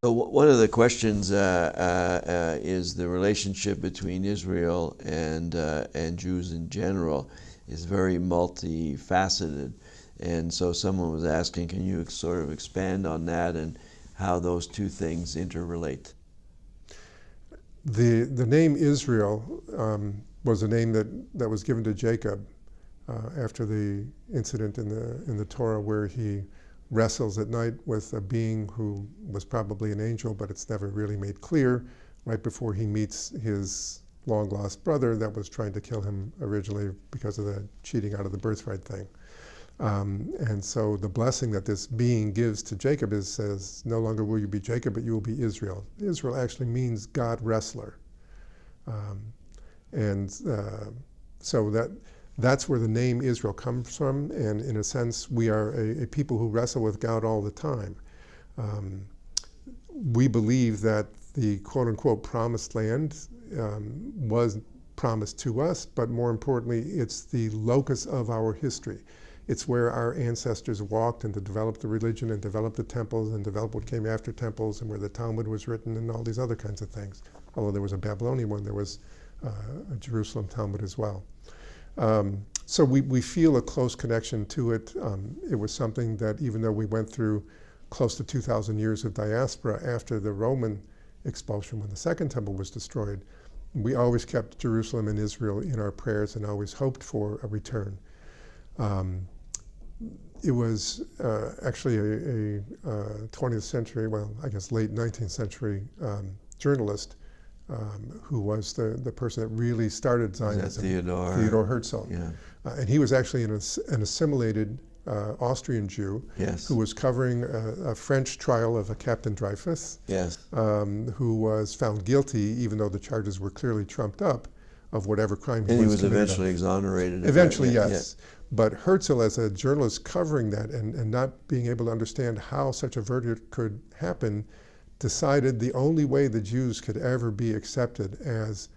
So one of the questions is the relationship between Israel and Jews in general is very multifaceted. And so someone was asking, can you sort of expand on that and how those two things interrelate? The name Israel was a name that was given to Jacob after the incident in the Torah where he wrestles at night with a being who was probably an angel, but it's never really made clear, right before he meets his long-lost brother that was trying to kill him originally because of the cheating out of the birthright thing. And so the blessing that this being gives to Jacob says, no longer will you be Jacob, but you will be Israel. Israel actually means God wrestler. So that's where the name Israel comes from, and in a sense we are a people who wrestle with God all the time. We believe that the quote-unquote promised land was promised to us, but more importantly it's the locus of our history. It's where our ancestors walked and developed the religion and developed the temples and developed what came after temples, and where the Talmud was written and all these other kinds of things. Although there was a Babylonian one, there was a Jerusalem Talmud as well. So we feel a close connection to it. It was something that, even though we went through close to 2,000 years of diaspora after the Roman expulsion, when the Second Temple was destroyed, we always kept Jerusalem and Israel in our prayers and always hoped for a return. It was actually a 20th century, well, I guess late 19th century journalist who was the person that really started Zionism. Theodor Herzl. Yeah. And he was actually an assimilated Austrian Jew, yes, who was covering a French trial of a Captain Dreyfus, yes, who was found guilty, even though the charges were clearly trumped up, of whatever crime he was eventually exonerated. Eventually, yes. Yeah. But Herzl, as a journalist covering that and not being able to understand how such a verdict could happen, decided the only way the Jews could ever be accepted as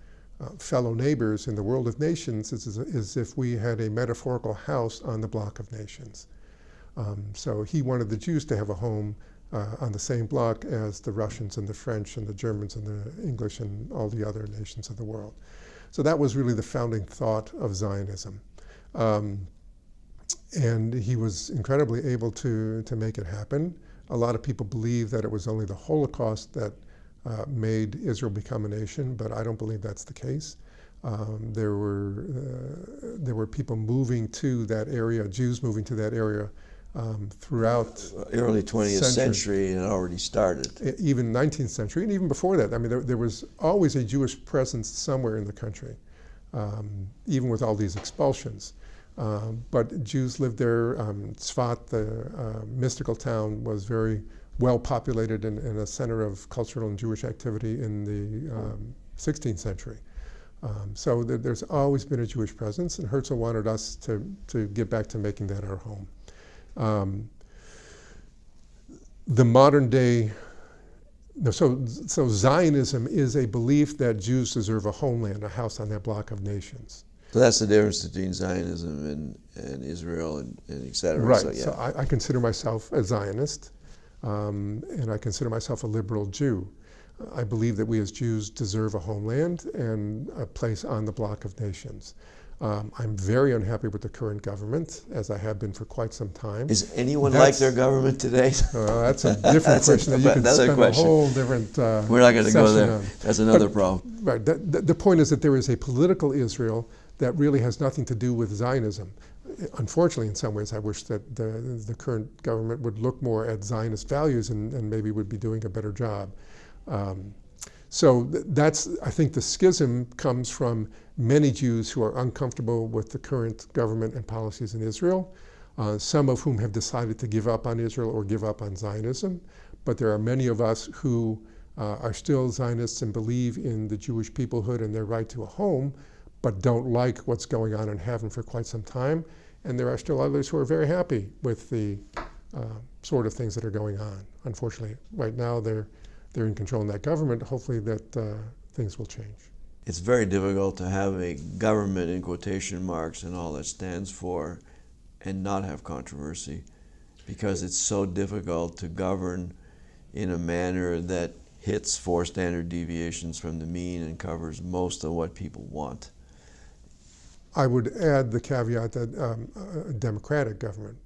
fellow neighbors in the world of nations is if we had a metaphorical house on the block of nations. So he wanted the Jews to have a home on the same block as the Russians and the French and the Germans and the English and all the other nations of the world. So that was really the founding thought of Zionism. And he was incredibly able to make it happen. A lot of people believe that it was only the Holocaust that made Israel become a nation, but I don't believe that's the case. There were people moving to that area, Jews moving to that area throughout early 20th century, and it already started. Even 19th century, and even before that. I mean, there was always a Jewish presence somewhere in the country, even with all these expulsions. But Jews lived there. Tzfat, the mystical town, was very well populated and a center of cultural and Jewish activity in the 16th century. So there's always been a Jewish presence, and Herzl wanted us to get back to making that our home. The modern day, so Zionism is a belief that Jews deserve a homeland, a house on that block of nations. So that's the difference between Zionism and Israel and et cetera. Right. So, yeah. So I consider myself a Zionist, and I consider myself a liberal Jew. I believe that we as Jews deserve a homeland and a place on the block of nations. I'm very unhappy with the current government, as I have been for quite some time. Is anyone like their government today? That's a different question that you could spend a whole different We're not going to go there. on. That's another problem. Right. The point is that there is a political Israel that really has nothing to do with Zionism. Unfortunately, in some ways, I wish that the current government would look more at Zionist values and maybe would be doing a better job. So that's, I think the schism comes from many Jews who are uncomfortable with the current government and policies in Israel, some of whom have decided to give up on Israel or give up on Zionism. But there are many of us who are still Zionists and believe in the Jewish peoplehood and their right to a home, but don't like what's going on and haven't for quite some time. And there are still others who are very happy with the sort of things that are going on. Unfortunately, right now they're in control in that government. Hopefully that things will change. It's very difficult to have a government in quotation marks and all that stands for and not have controversy, because it's so difficult to govern in a manner that hits 4 standard deviations from the mean and covers most of what people want. I would add the caveat that a democratic government,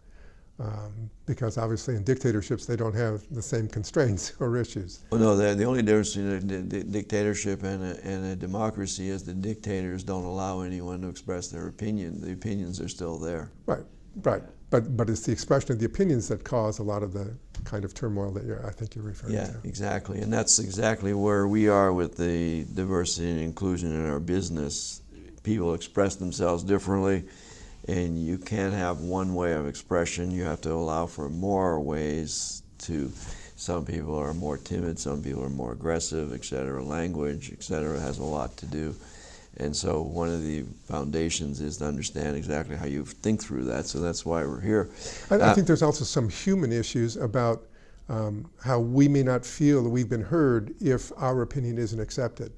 because obviously in dictatorships they don't have the same constraints or issues. Well, no, the only difference between a dictatorship and a democracy is the dictators don't allow anyone to express their opinion. The opinions are still there. Right, right. But it's the expression of the opinions that cause a lot of the kind of turmoil that I think you're referring to. Yeah, exactly. And that's exactly where we are with the diversity and inclusion in our business. People express themselves differently, and you can't have one way of expression. You have to allow for more ways to. Some people are more timid, some people are more aggressive, et cetera. Language, et cetera, has a lot to do. And so one of the foundations is to understand exactly how you think through that. So that's why we're here. I think there's also some human issues about how we may not feel that we've been heard if our opinion isn't accepted.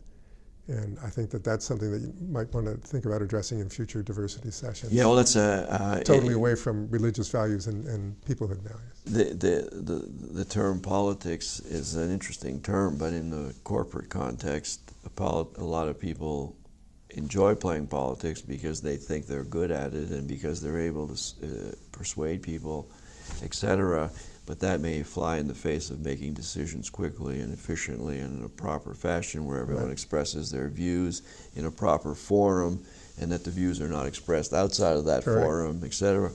And I think that that's something that you might want to think about addressing in future diversity sessions. Yeah, well, that's totally away from religious values and peoplehood values. The term politics is an interesting term, but in the corporate context, a lot of people enjoy playing politics because they think they're good at it and because they're able to persuade people, etc. But that may fly in the face of making decisions quickly and efficiently and in a proper fashion where everyone expresses their views in a proper forum and that the views are not expressed outside of that forum, etc.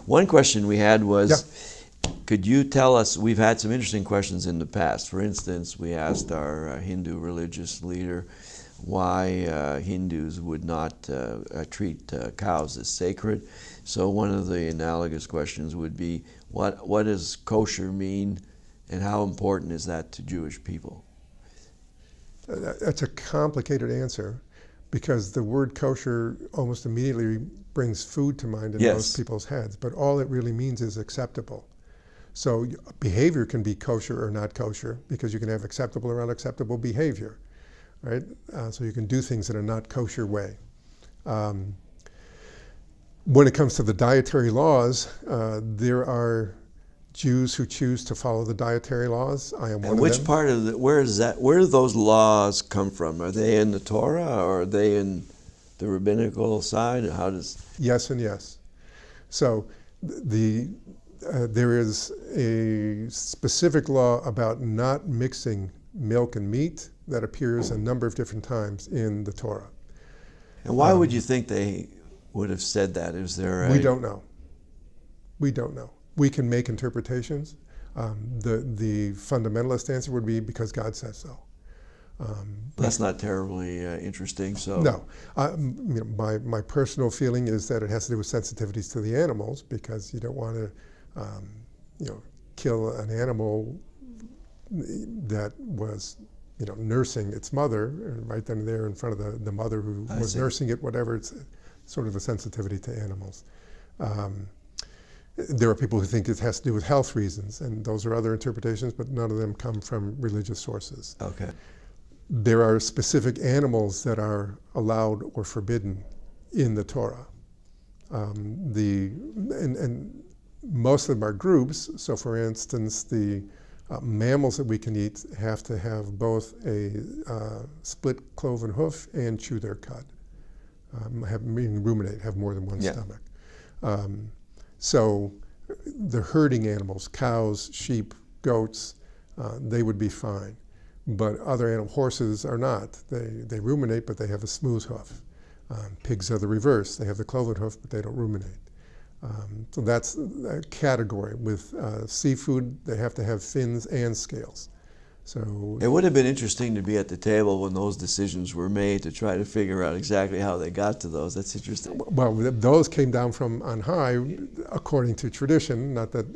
One question we had was, could you tell us, we've had some interesting questions in the past. For instance, we asked our Hindu religious leader why Hindus would not treat cows as sacred. So one of the analogous questions would be, what does kosher mean, and how important is that to Jewish people? That's a complicated answer, because the word kosher almost immediately brings food to mind in most people's heads, but all it really means is acceptable. So behavior can be kosher or not kosher, because you can have acceptable or unacceptable behavior, right? So you can do things in a not kosher way. When it comes to the dietary laws, there are Jews who choose to follow the dietary laws. I am one of them. And which part of where do those laws come from? Are they in the Torah, or are they in the rabbinical side? How does? Yes and yes. So there is a specific law about not mixing milk and meat that appears a number of different times in the Torah. And why would you think they would have said that? Is there We don't know. We don't know. We can make interpretations. The fundamentalist answer would be because God says so. That's not terribly interesting. So No, my personal feeling is that it has to do with sensitivities to the animals, because you don't want to, kill an animal that was, nursing its mother right then and there in front of the mother who was nursing it. Whatever, it's sort of a sensitivity to animals. There are people who think it has to do with health reasons, and those are other interpretations, but none of them come from religious sources. Okay. There are specific animals that are allowed or forbidden in the Torah. And most of them are groups. So, for instance, the mammals that we can eat have to have both a split cloven hoof and chew their cud. Meaning ruminate, have more than one stomach. So the herding animals, cows, sheep, goats, they would be fine. But other animals, horses are not. They ruminate, but they have a smooth hoof. Pigs are the reverse. They have the cloven hoof, but they don't ruminate. So that's a category. With seafood, they have to have fins and scales. So it would have been interesting to be at the table when those decisions were made to try to figure out exactly how they got to those. That's interesting. Well, those came down from on high, according to tradition. Not that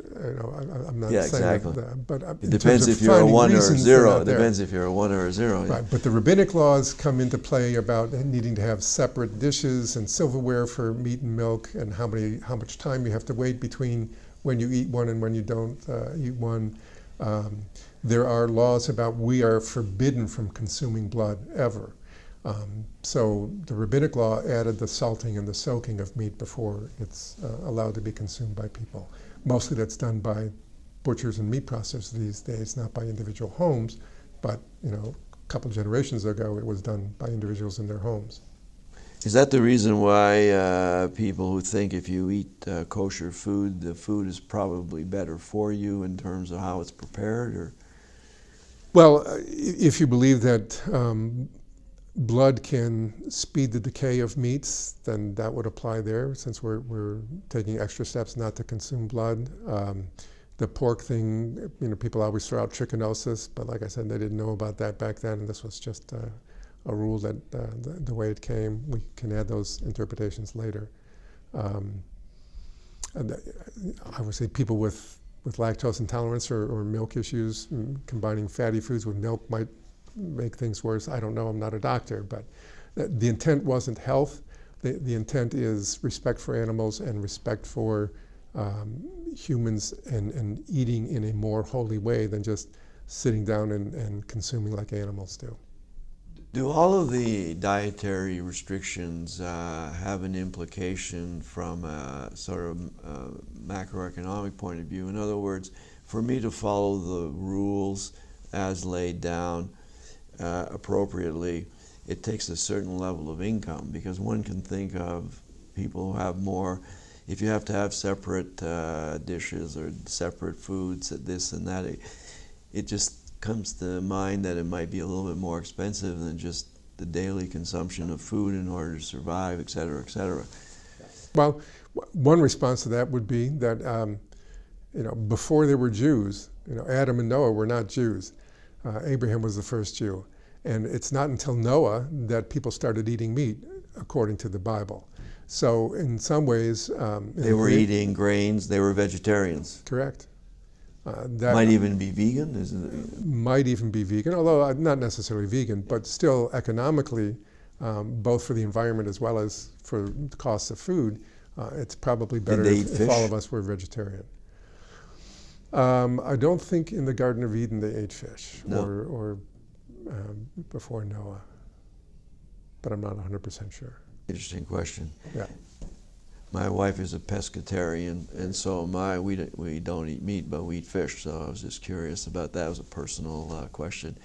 I'm not saying exactly. that, but it depends if you're a 1 or a 0. It depends if you're a 1 or a 0. Right, but the rabbinic laws come into play about needing to have separate dishes and silverware for meat and milk, and how much time you have to wait between when you eat one and when you don't eat one. There are laws about we are forbidden from consuming blood ever. So the rabbinic law added the salting and the soaking of meat before it's allowed to be consumed by people. Mostly that's done by butchers and meat processors these days, not by individual homes, but a couple generations ago it was done by individuals in their homes. Is that the reason why people who think if you eat kosher food, the food is probably better for you in terms of how it's prepared? Or? Well, if you believe that blood can speed the decay of meats, then that would apply there, since we're taking extra steps not to consume blood. The pork thing, people always throw out trichinosis, but like I said, they didn't know about that back then, and this was just a rule that the way it came. We can add those interpretations later. And I would say people with lactose intolerance or milk issues, combining fatty foods with milk might make things worse. I don't know, I'm not a doctor, but the intent wasn't health. The intent is respect for animals and respect for humans, and eating in a more holy way than just sitting down and consuming like animals do. Do all of the dietary restrictions have an implication from a sort of macroeconomic point of view? In other words, for me to follow the rules as laid down appropriately, it takes a certain level of income, because one can think of people who have more. If you have to have separate dishes or separate foods, this and that, it just comes to mind that it might be a little bit more expensive than just the daily consumption of food in order to survive, et cetera, et cetera. Well, one response to that would be that before there were Jews, Adam and Noah were not Jews. Abraham was the first Jew, and it's not until Noah that people started eating meat, according to the Bible. So in some ways, they were eating grains. They were vegetarians. Correct. That might even be vegan, isn't it? Might even be vegan, although not necessarily vegan, but still economically, both for the environment as well as for the cost of food, it's probably better if all of us were vegetarian. I don't think in the Garden of Eden they ate fish, no. or before Noah, but I'm not 100% sure. Interesting question. Yeah. My wife is a pescatarian, and so am I. We don't eat meat, but we eat fish. So I was just curious about that. It was a personal question.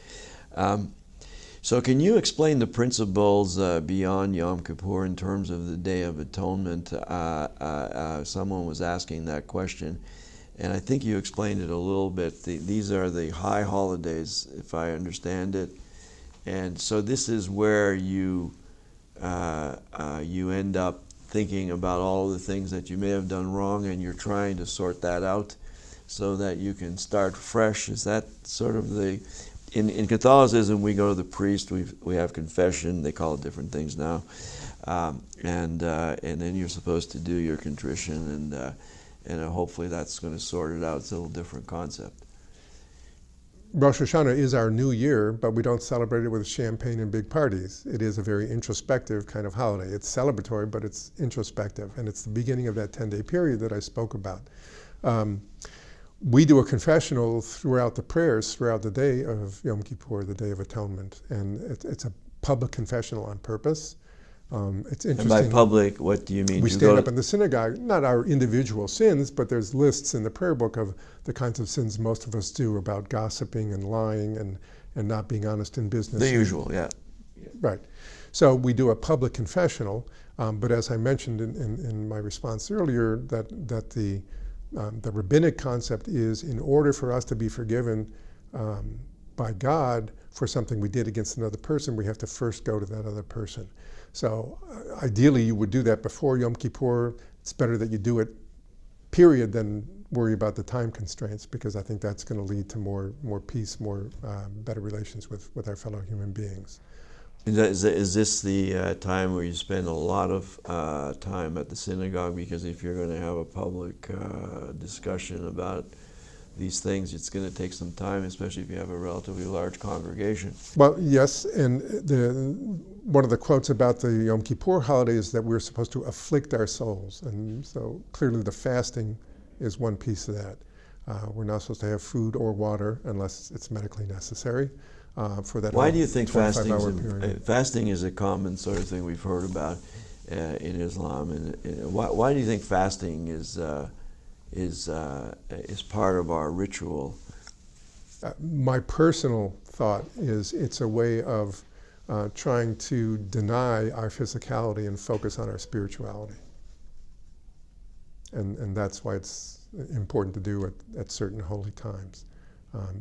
So can you explain the principles beyond Yom Kippur in terms of the Day of Atonement? Someone was asking that question, and I think you explained it a little bit. These are the high holidays, if I understand it, and so this is where you end up thinking about all the things that you may have done wrong, and you're trying to sort that out so that you can start fresh. Is that sort of the in Catholicism, we go to the priest. We have confession. They call it different things now, and then you're supposed to do your contrition, and hopefully that's going to sort it out. It's a little different concept. Rosh Hashanah is our new year, but we don't celebrate it with champagne and big parties. It is a very introspective kind of holiday. It's celebratory, but it's introspective, and it's the beginning of that 10-day period that I spoke about. We do a confessional throughout the prayers, throughout the day of Yom Kippur, the Day of Atonement, and it's a public confessional on purpose. It's interesting. And by public, what do you mean? We stand up in the synagogue, not our individual sins, but there's lists in the prayer book of the kinds of sins most of us do about gossiping and lying and not being honest in business. The usual, yeah. Right. So we do a public confessional, but as I mentioned in my response earlier, that the rabbinic concept is, in order for us to be forgiven by God for something we did against another person, we have to first go to that other person. So ideally you would do that before Yom Kippur. It's better that you do it, period, than worry about the time constraints, because I think that's going to lead to more peace, better relations with our fellow human beings. Is this the time where you spend a lot of time at the synagogue? Because if you're going to have a public discussion about these things, it's going to take some time, especially if you have a relatively large congregation. Well, yes, and one of the quotes about the Yom Kippur holiday is that we're supposed to afflict our souls, and so clearly the fasting is one piece of that. We're not supposed to have food or water unless it's medically necessary for that. Why do you think fasting is a common sort of thing we've heard about in Islam, and why do you think fasting is part of our ritual? My personal thought is it's a way of trying to deny our physicality and focus on our spirituality. And that's why it's important to do at certain holy times,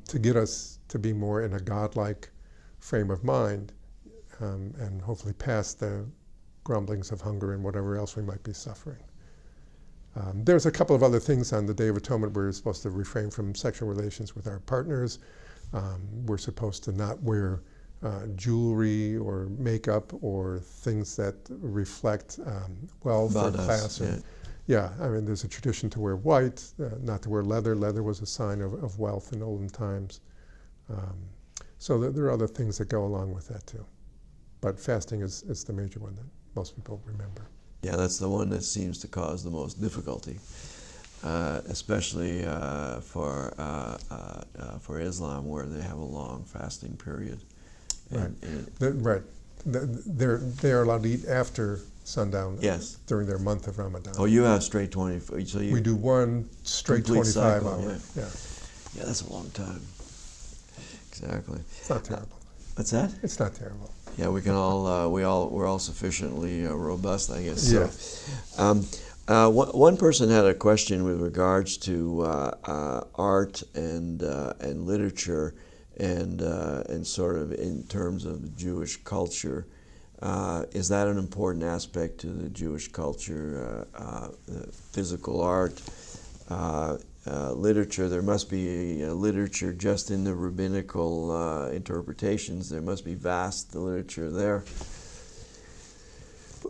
to get us to be more in a godlike frame of mind, and hopefully past the grumblings of hunger and whatever else we might be suffering. There's a couple of other things on the Day of Atonement. We're supposed to refrain from sexual relations with our partners. We're supposed to not wear jewelry or makeup or things that reflect wealth or class. Yeah, I mean, there's a tradition to wear white, not to wear leather. Leather was a sign of wealth in olden times. So there are other things that go along with that too. But fasting is the major one that most people remember. Yeah, that's the one that seems to cause the most difficulty, especially for Islam, where they have a long fasting period. Right. They are allowed to eat after sundown. Yes. During their month of Ramadan. Oh, you have straight 20. So we do one straight 25 hour. Yeah, that's a long time. Exactly. It's not terrible. What's that? It's not terrible. Yeah, we can all we're all sufficiently robust, I guess. Yeah. So, one person had a question with regards to art and literature, and sort of in terms of the Jewish culture. Is that an important aspect to the Jewish culture? Physical art, literature. There must be literature just in the rabbinical interpretations. There must be vast literature there.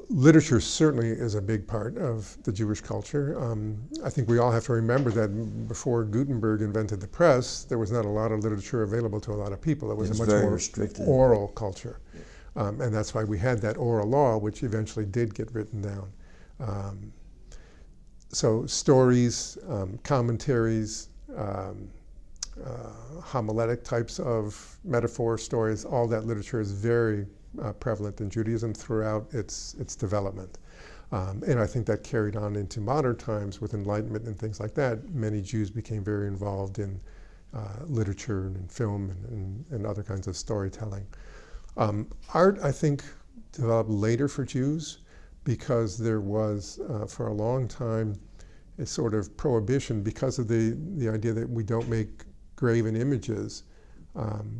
Literature certainly is a big part of the Jewish culture. I think we all have to remember that before Gutenberg invented the press, there was not a lot of literature available to a lot of people. It was a much more restricted oral culture. And that's why we had that oral law, which eventually did get written down. So stories, commentaries, homiletic types of metaphor stories, all that literature is very prevalent in Judaism throughout its development. And I think that carried on into modern times with Enlightenment and things like that. Many Jews became very involved in literature and in film and other kinds of storytelling. Art, I think, developed later for Jews because there was, for a long time, a sort of prohibition because of the idea that we don't make graven images.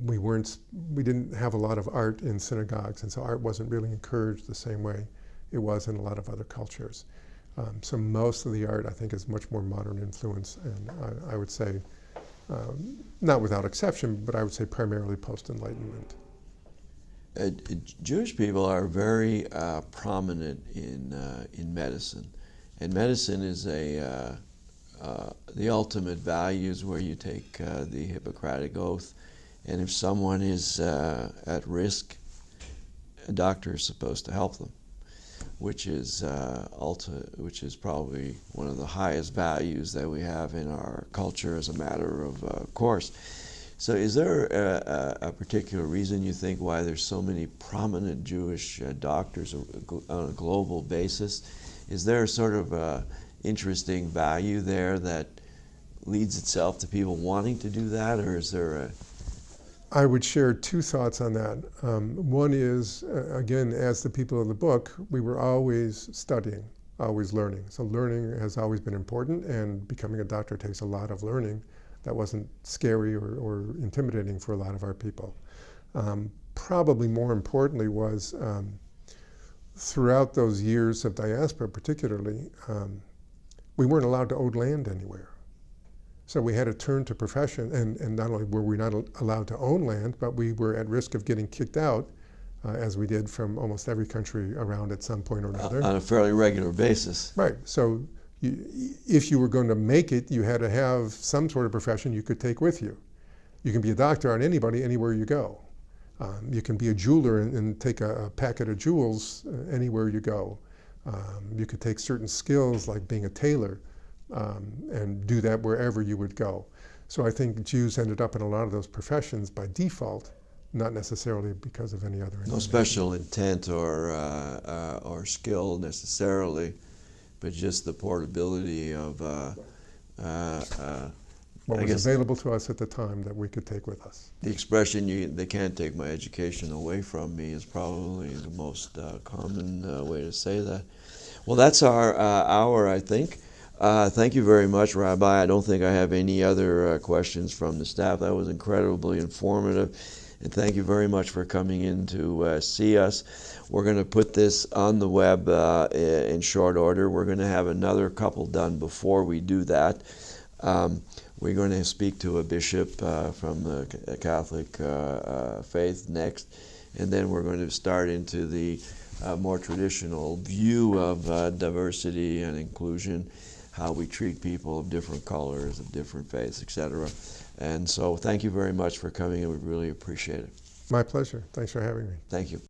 We didn't have a lot of art in synagogues, and so art wasn't really encouraged the same way it was in a lot of other cultures. So most of the art, I think, is much more modern influence, and I would say not without exception, but I would say primarily post-Enlightenment. Jewish people are very prominent in medicine, and medicine is the ultimate values where you take the Hippocratic Oath, and if someone is at risk, a doctor is supposed to help them, which is probably one of the highest values that we have in our culture as a matter of course. So is there a particular reason you think why there's so many prominent Jewish doctors on a global basis? Is there a sort of interesting value there that leads itself to people wanting to do that, or is there a... I would share two thoughts on that. One is, again, as the people of the book, we were always studying, always learning. So learning has always been important, and becoming a doctor takes a lot of learning. That wasn't scary or intimidating for a lot of our people. Probably more importantly was, throughout those years of diaspora particularly, we weren't allowed to own land anywhere. So we had to turn to profession, and not only were we not allowed to own land, but we were at risk of getting kicked out, as we did from almost every country around at some point or another. On a fairly regular basis. Right. So if you were going to make it, you had to have some sort of profession you could take with you. You can be a doctor on anybody, anywhere you go. You can be a jeweler and take a packet of jewels anywhere you go. You could take certain skills like being a tailor and do that wherever you would go. So I think Jews ended up in a lot of those professions by default, not necessarily because of any other. No special intent or skill necessarily, but just the portability of what was available to us at the time that we could take with us. The expression, they can't take my education away from me, is probably the most common way to say that. Well, that's our hour, I think. Thank you very much, Rabbi. I don't think I have any other questions from the staff. That was incredibly informative. And thank you very much for coming in to see us. We're going to put this on the web in short order. We're going to have another couple done before we do that. We're going to speak to a bishop from the Catholic faith next. And then we're going to start into the more traditional view of diversity and inclusion, how we treat people of different colors, of different faiths, etc. And so thank you very much for coming, and we really appreciate it. My pleasure. Thanks for having me. Thank you.